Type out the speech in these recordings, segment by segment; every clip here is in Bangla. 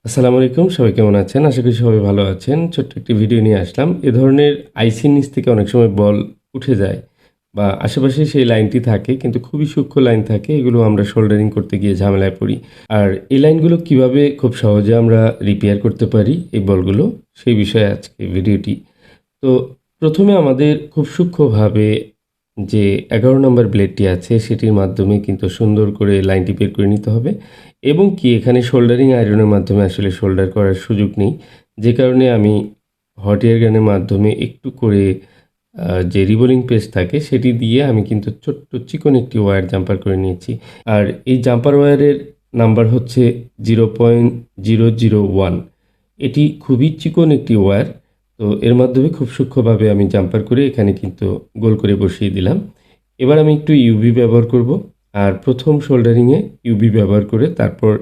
আসসালামু আলাইকুম। সবাই কেমন আছেন? আশা করি সবাই ভালো আছেন। ছোট্ট একটি ভিডিও নিয়ে আসলাম। এ ধরনের আইসির নিচ থেকে অনেক সময় বল উঠে যায় বা আশেপাশে সেই লাইনটি থাকে কিন্তু খুবই সূক্ষ্ম লাইন থাকে। এগুলো আমরা সোল্ডারিং করতে গিয়ে ঝামেলায় পড়ি। আর এই লাইনগুলো কিভাবে খুব সহজে আমরা রিপেয়ার করতে পারি এই বলগুলো, সেই বিষয়ে আজকে ভিডিওটি। তো ১ম এ আমাদের খুব সূক্ষ্মভাবে যে ১১ নম্বর ব্লেডটি আছে সেটির মাধ্যমে কিন্তু সুন্দর করে লাইনটি বের করে নিতে হবে এবং কি এখানে সোল্ডারিং আয়রনের মাধ্যমে আসলে সোল্ডার করার সুযোগ নেই। যে কারণে আমি হট এয়ার গানের মাধ্যমে একটু করে যে রিবোলিং পেস্ট থাকে সেটি দিয়ে আমি কিন্তু ছোট্ট চিকন একটি ওয়্যার জাম্পার করে নিয়েছি। আর এই জাম্পার ওয়্যারের নাম্বার হচ্ছে 0.001। এটি খুবই চিকন একটি ওয়্যার। তো এর মাধ্যমে খুব সূক্ষ্মভাবে আমি জাম্পার করে এখানে কিন্তু গোল করে বসিয়ে দিলাম। এবার আমি একটু ইউভি ব্যবহার করব। আর ১ম সোল্ডারিংয়ে ইউভি ব্যবহার করে তারপর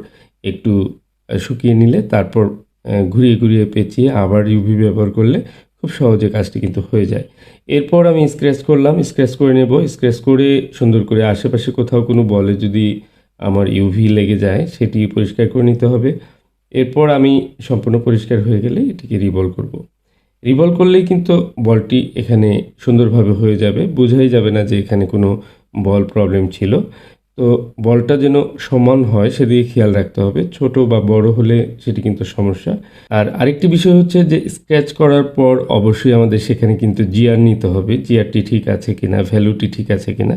একটু শুকিয়ে নিলে তারপর ঘুরিয়ে, ঘুরিয়ে পেঁচিয়ে আবার ইউভি ব্যবহার করলে খুব সহজে কাজটি কিন্তু হয়ে যায়। এরপর আমি স্ক্র্যাচ করলাম, স্ক্র্যাচ করে নেব। স্ক্র্যাচ করে সুন্দর করে আশেপাশে কোথাও কোনো বলে যদি আমার ইউভি লেগে যায় সেটি পরিষ্কার করে নিতে হবে। এরপর আমি সম্পূর্ণ পরিষ্কার হয়ে গেলে এটিকে রিবল করব। রিবল করলেই কিন্তু বলটি এখানে সুন্দরভাবে হয়ে যাবে। বোঝাই যাবে না যে এখানে কোনো বল প্রবলেম ছিল। তো বলটা যেন সমান হয় সেদিকে খেয়াল রাখতে হবে। ছোট বা বড় হলে সেটি কিন্তু সমস্যা। আর আরেকটি বিষয় হচ্ছে যে স্ক্র্যাচ করার পর অবশ্যই আমাদের সেখানে কিন্তু জিআর নিতে হবে। জিআরটি ঠিক আছে কিনা, ভ্যালুটি ঠিক আছে কিনা।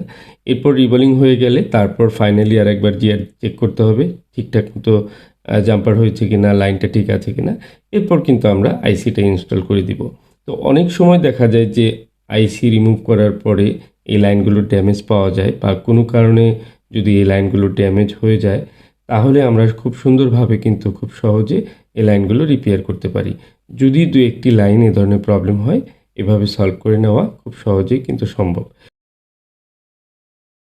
এরপর রিবোলিং হয়ে গেলে তারপর ফাইনালি আরেকবার জিআর চেক করতে হবে। ঠিকঠাক মতো জাম্পার হয়েছে কিনা, লাইনটা ঠিক আছে কিনা। এরপর কিন্তু আমরা আইসিটা ইনস্টল করে দিব। তো অনেক সময় দেখা যায় যে আইসি রিমুভ করার পরে এই লাইনগুলো ড্যামেজ পাওয়া যায় বা কোনো কারণে যদি এই লাইনগুলো ড্যামেজ হয়ে যায় তাহলে আমরা খুব সুন্দরভাবে কিন্তু খুব সহজে এই লাইনগুলো রিপেয়ার করতে পারি। যদি ২-১টি লাইন এ ধরনের প্রবলেম হয় এভাবে সলভ করে নেওয়া খুব সহজেই কিন্তু সম্ভব।